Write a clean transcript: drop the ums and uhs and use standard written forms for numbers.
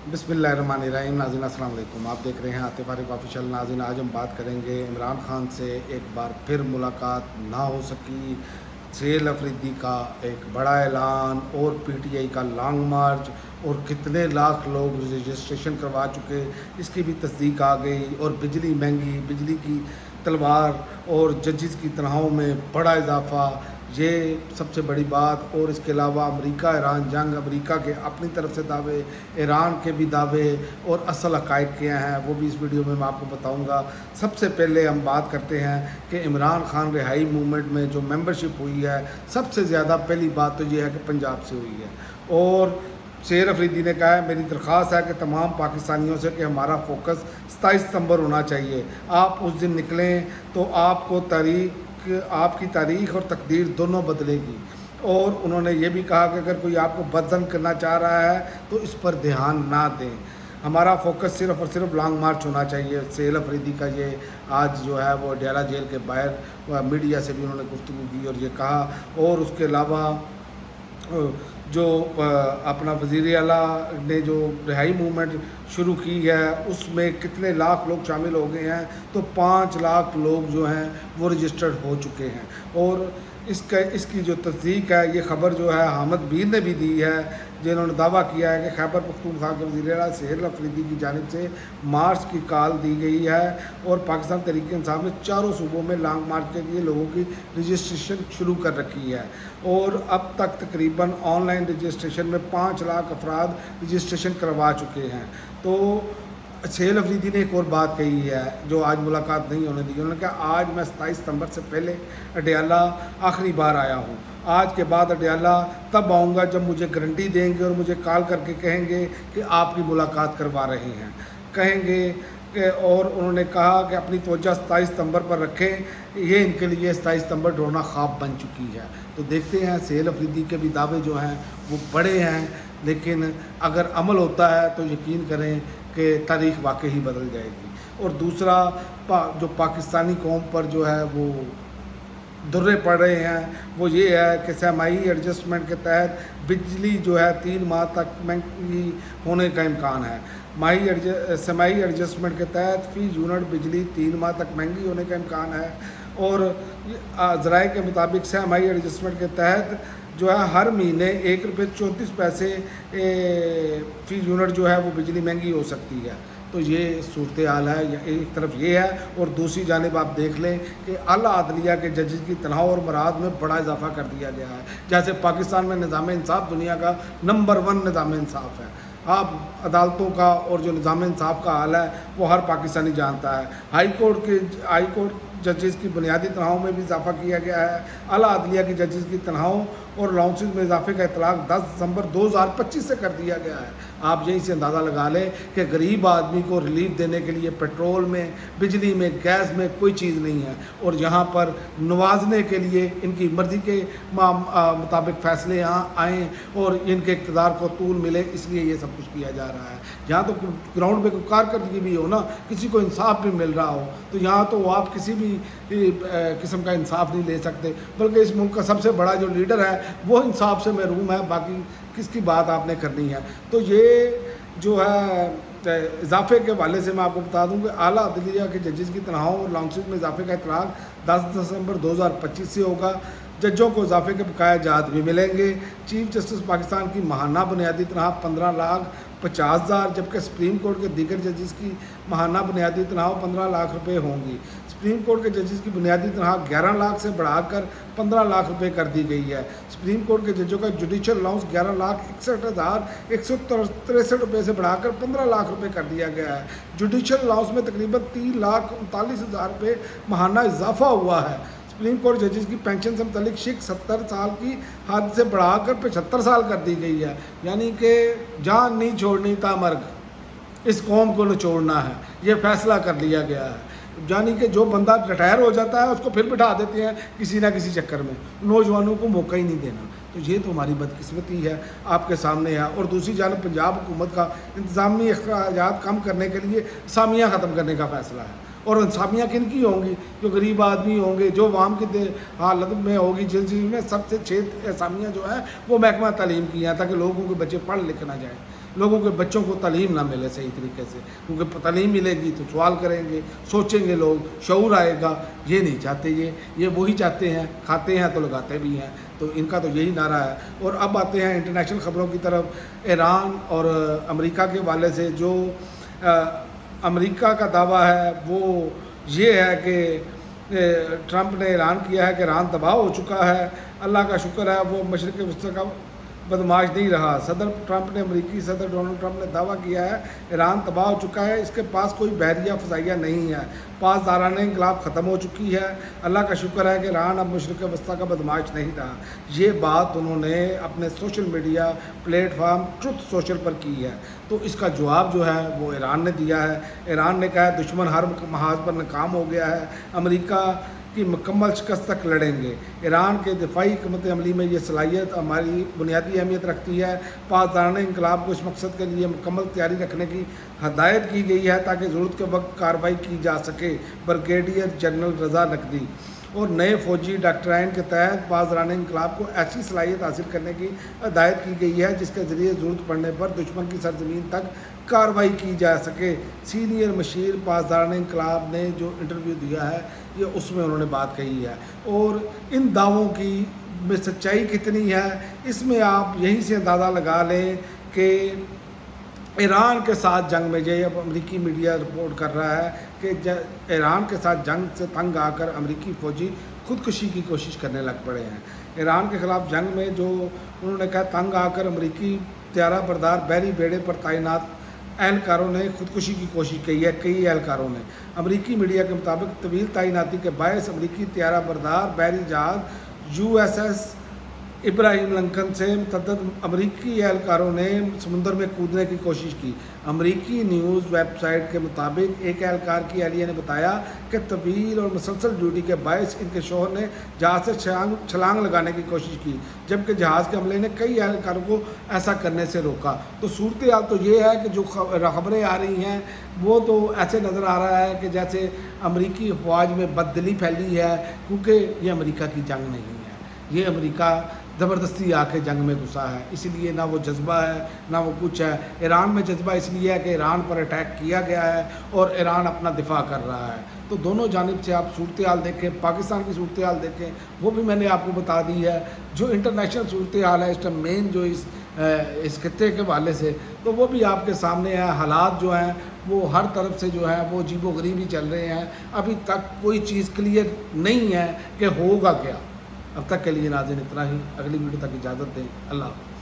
बिस्मिल्लाहिर्रहमानिर्रहीम। नाज़रीन अस्सलाम वालेकुम। आप देख रहे हैं आतिफ आरिफ ऑफिशियल। नाज़रीन आज हम बात करेंगे इमरान खान से एक बार फिर मुलाकात ना हो सकी, सेल अफरीदी का एक बड़ा ऐलान और पीटीआई का लॉन्ग मार्च और कितने लाख लोग रजिस्ट्रेशन करवा चुके इसकी भी तस्दीक आ गई। और बिजली महंगी, बिजली की तलवार और जजेस की तनख्वाहों में बड़ा इजाफा, ये सबसे बड़ी बात। और इसके अलावा अमेरिका ईरान जंग, अमेरिका के अपनी तरफ से दावे, ईरान के भी दावे और असल हक़ाइक़ क्या हैं वो भी इस वीडियो में मैं आपको बताऊंगा। सबसे पहले हम बात करते हैं कि इमरान खान रिहाई मूवमेंट में जो मेंबरशिप हुई है, सबसे ज़्यादा पहली बात तो ये है कि पंजाब से हुई है। और शेर अफरीदी ने कहा है, मेरी दरख्वास्त है कि तमाम पाकिस्तानियों से कि हमारा फोकस 27 सितंबर होना चाहिए। आप उस दिन निकलें तो आपकी तारीख और तकदीर दोनों बदलेगी। और उन्होंने ये भी कहा कि अगर कोई आपको बदजन करना चाह रहा है तो इस पर ध्यान ना दें, हमारा फोकस सिर्फ़ और सिर्फ लॉन्ग मार्च होना चाहिए। सेल अफरीदी का ये आज जो है वो अडयाला जेल के बाहर मीडिया से भी उन्होंने गुफ्तगू की और ये कहा। और उसके अलावा जो अपना वज़ीर आला ने जो रिहाई मूवमेंट शुरू की है उसमें कितने लाख लोग शामिल हो गए हैं, तो 5 लाख लोग जो हैं वो रजिस्टर्ड हो चुके हैं। और इसकी जो तस्दीक है, ये ख़बर जो है हामिद बीर ने भी दी है, जिन्होंने दावा किया है कि खैबर पख्तूनख्वा के वज़ीर आला सेल अफरीदी की जानिब से मार्च की कॉल दी गई है और पाकिस्तान तहरीक इंसाफ ने चारों सूबों में लॉन्ग मार्च के लिए लोगों की रजिस्ट्रेशन शुरू कर रखी है। और अब तक तकरीबन ऑनलाइन रजिस्ट्रेशन में 5 लाख अफराद रजिस्ट्रेशन करवा चुके हैं। तो सेल अफरीदी ने एक और बात कही है जो आज मुलाकात नहीं होने दी। उन्होंने कहा आज मैं 27 सितंबर से पहले अडयाला आखिरी बार आया हूँ, आज के बाद अडयाला तब आऊँगा जब मुझे गारंटी देंगे और मुझे कॉल करके कहेंगे कि आपकी मुलाकात करवा रहे हैं, कहेंगे। और उन्होंने कहा कि अपनी तवज्जो 27 सितंबर पर रखें, ये इनके लिए 27 सितंबर ढूंढना ख्वाब बन चुकी है। तो देखते हैं, सेल अफरीदी के भी दावे जो हैं वो बड़े हैं, लेकिन अगर अमल होता है तो यकीन करें कि तारीख़ वाकई ही बदल जाएगी। और दूसरा जो पाकिस्तानी कौम पर जो है वो दुर्रे पड़ रहे हैं वो ये है कि सहमाई एडजस्टमेंट के तहत बिजली जो है 3 माह तक महंगी होने का इम्कान है। सहमाई एडजस्टमेंट के तहत फ़ी यूनिट बिजली 3 माह तक महंगी होने का इम्कान है। और ज़राए के मुताबिक सहमाई एडजस्टमेंट के तहत जो है हर महीने ₹1.34 फ़ी यूनिट जो है वो बिजली महंगी हो सकती है। तो ये सूरत हाल है, एक तरफ ये है। और दूसरी जानिब आप देख लें कि आला अदलिया के जजेस की तनख्वाह और मराद में बड़ा इजाफा कर दिया गया है। जैसे पाकिस्तान में निज़ाम इंसाफ दुनिया का नंबर 1 निज़ाम इंसाफ है। आप अदालतों का और जो निज़ाम इंसाफ का हाल है वो हर पाकिस्तानी जानता है। हाई कोर्ट जजेस की बुनियादी तनख्वाहों में भी इजाफा किया गया है। आला अदलिया की जजेस की तनख्वाहों और अलाउंसेस में इजाफे का इतलाक़ 10 दिसंबर 2025 से कर दिया गया है। आप यहीं से अंदाज़ा लगा लें कि गरीब आदमी को रिलीफ देने के लिए पेट्रोल में, बिजली में, गैस में कोई चीज़ नहीं है। और यहाँ पर नवाजने के लिए इनकी मर्ज़ी के मुताबिक फ़ैसले यहाँ आएँ और इनके इक़्तिदार को तूल मिले, इसलिए ये सब कुछ किया जा रहा है। यहाँ तो ग्राउंड पे कोई कारकर्दगी भी हो ना, किसी को इंसाफ भी मिल रहा हो, तो यहाँ तो आप किसी भी किस्म का इंसाफ नहीं ले सकते। बल्कि इस मुल्क का सबसे बड़ा जो लीडर है वो इंसाफ से महरूम है, बाकी किसकी बात आपने करनी है। तो ये जो है इजाफे के हवाले से मैं आपको बता दूं कि आला अदलिया के जजेस की तनख्वाहों और अलाउंसेस में इजाफे का इतलाक़ 10 दिसंबर 2025 से होगा। जजों को इजाफे के बकाया जात भी मिलेंगे। चीफ जस्टिस पाकिस्तान की माहाना बुनियादी तनख्वाह 15,50,000, जबकि सुप्रीम कोर्ट के दीगर जजेस की माहाना बुनियादी तनख्वाह 15 लाख रुपये होंगी। सुप्रीम कोर्ट के जजेस की बुनियादी तनख्वाह 11 लाख से बढ़ाकर 15 लाख रुपये कर दी गई है। सुप्रीम कोर्ट के जजों का जुडिशल अलाउंस 11,61,163 रुपये से बढ़ाकर 15 लाख रुपये कर दिया गया है। जुडिशल अलाउंस में तकरीबन 3,39,000 रुपये माहाना इजाफा हुआ है। सुप्रीम कोर्ट जजेस की पेंशन से मुतल्लिक शिक 70 साल की हद से बढ़ाकर 75 साल कर दी गई है। यानी कि जान नहीं छोड़नी था मर्ग, इस कौम को निचोड़ना है, ये फैसला कर लिया गया है। यानी कि जो बंदा रिटायर हो जाता है उसको फिर बिठा देते हैं किसी ना किसी चक्कर में, नौजवानों को मौका ही नहीं देना। तो ये तो हमारी बदकिस्मती है, आपके सामने है। और दूसरी जानब पंजाब हुकूमत का इंतज़ामी अखराजात कम करने के लिए असामियाँ ख़त्म करने का फ़ैसला है। और असामियाँ किन की होंगी? जो गरीब आदमी होंगे, जो अवाम की हालत में होगी, जिन में सबसे 6 असामियाँ जो है वो महकमा तालीम की हैं, ताकि लोगों के बच्चे पढ़ लिख ना जाएँ। لوگوں کے بچوں کو تعلیم نہ ملے صحیح طریقے سے، کیونکہ تعلیم ملے گی تو سوال کریں گے، سوچیں گے لوگ، شعور آئے گا۔ یہ نہیں چاہتے، یہ وہی چاہتے ہیں، کھاتے ہیں تو لگاتے بھی ہیں، تو ان کا تو یہی نعرہ ہے۔ اور اب آتے ہیں انٹرنیشنل خبروں کی طرف۔ ایران اور امریکہ کے حوالے سے جو امریکہ کا دعویٰ ہے وہ یہ ہے کہ ٹرمپ نے اعلان کیا ہے کہ ایران تباہ ہو چکا ہے۔ اللہ کا شکر ہے وہ مشرق وسطی کا بدماش نہیں رہا۔ صدر ٹرمپ نے، امریکی صدر ڈونلڈ ٹرمپ نے دعویٰ کیا ہے ایران تباہ ہو چکا ہے، اس کے پاس کوئی بحریہ فضائیہ نہیں ہے، پاسدارانہ انقلاب ختم ہو چکی ہے۔ اللہ کا شکر ہے کہ ایران اب مشرق وسطی کا بدماش نہیں رہا۔ یہ بات انہوں نے اپنے social media platform Truth Social پر کی ہے۔ تو اس کا جواب جو ہے وہ ایران نے دیا ہے۔ ایران نے کہا ہے دشمن ہر محاذ پر ناکام ہو گیا ہے، امریکہ کی مکمل شکست تک لڑیں گے۔ ایران کے دفاعی حکمت عملی میں یہ صلاحیت ہماری بنیادی اہمیت رکھتی ہے۔ پاسدارانہ انقلاب کو اس مقصد کے لیے مکمل تیاری رکھنے کی ہدایت کی گئی ہے تاکہ ضرورت کے وقت کارروائی کی جا سکے۔ بریگیڈیئر جنرل رضا نقوی اور نئے فوجی ڈاکٹرائن کے تحت پاسدارانہ انقلاب کو ایسی صلاحیت حاصل کرنے کی ہدایت کی گئی ہے جس کے ذریعے ضرورت پڑنے پر دشمن کی سرزمین تک کارروائی کی جا سکے۔ سینئر مشیر پاسدارانہ انقلاب نے جو انٹرویو دیا ہے یہ اس میں انہوں نے بات کہی ہے۔ اور ان دعووں کی میں سچائی کتنی ہے اس میں آپ یہیں سے اندازہ لگا لیں کہ ایران کے ساتھ جنگ میں یہ اب امریکی میڈیا رپورٹ کر رہا ہے کہ ایران کے ساتھ جنگ سے تنگ آ کر امریکی فوجی خودکشی کی کوشش کرنے لگ پڑے ہیں۔ ایران کے خلاف جنگ میں جو انہوں نے کہا تنگ آ کر امریکی طیارہ بردار بحری بیڑے پر تعینات اہلکاروں نے خودکشی کی کوشش کی ہے، کئی اہلکاروں نے۔ امریکی میڈیا کے مطابق طویل تعیناتی کے باعث امریکی طیارہ بردار بحری جہاز USS ابراہیم لنکن سے متعدد امریکی اہلکاروں نے سمندر میں کودنے کی کوشش کی۔ امریکی نیوز ویب سائٹ کے مطابق ایک اہلکار کی اہلیہ نے بتایا کہ طویل اور مسلسل ڈیوٹی کے باعث ان کے شوہر نے جہاز سے چھلانگ لگانے کی کوشش کی، جبکہ جہاز کے عملے نے کئی اہلکاروں کو ایسا کرنے سے روکا۔ تو صورتحال تو یہ ہے کہ جو خبریں آ رہی ہیں وہ تو ایسے نظر آ رہا ہے کہ جیسے امریکی افواج میں بددلی پھیلی ہے، کیونکہ یہ امریکہ کی جنگ نہیں ہے، یہ امریکہ زبردستی آ کے جنگ میں گھسا ہے، اس لیے نہ وہ جذبہ ہے نہ وہ کچھ ہے۔ ایران میں جذبہ اس لیے ہے کہ ایران پر اٹیک کیا گیا ہے اور ایران اپنا دفاع کر رہا ہے۔ تو دونوں جانب سے آپ صورتحال دیکھیں، پاکستان کی صورتحال دیکھیں، وہ بھی میں نے آپ کو بتا دی ہے۔ جو انٹرنیشنل صورتحال ہے اس ٹائم مین جو اس خطے کے حوالے سے، تو وہ بھی آپ کے سامنے ہے۔ حالات جو ہیں وہ ہر طرف سے جو ہے وہ عجیب و غریب ہی چل رہے ہیں، ابھی تک کوئی چیز کلیئر نہیں ہے کہ ہوگا کیا۔ اب تک کے لیے ناظرین اتنا ہی، اگلی ویڈیو تک اجازت دیں، اللہ حافظ۔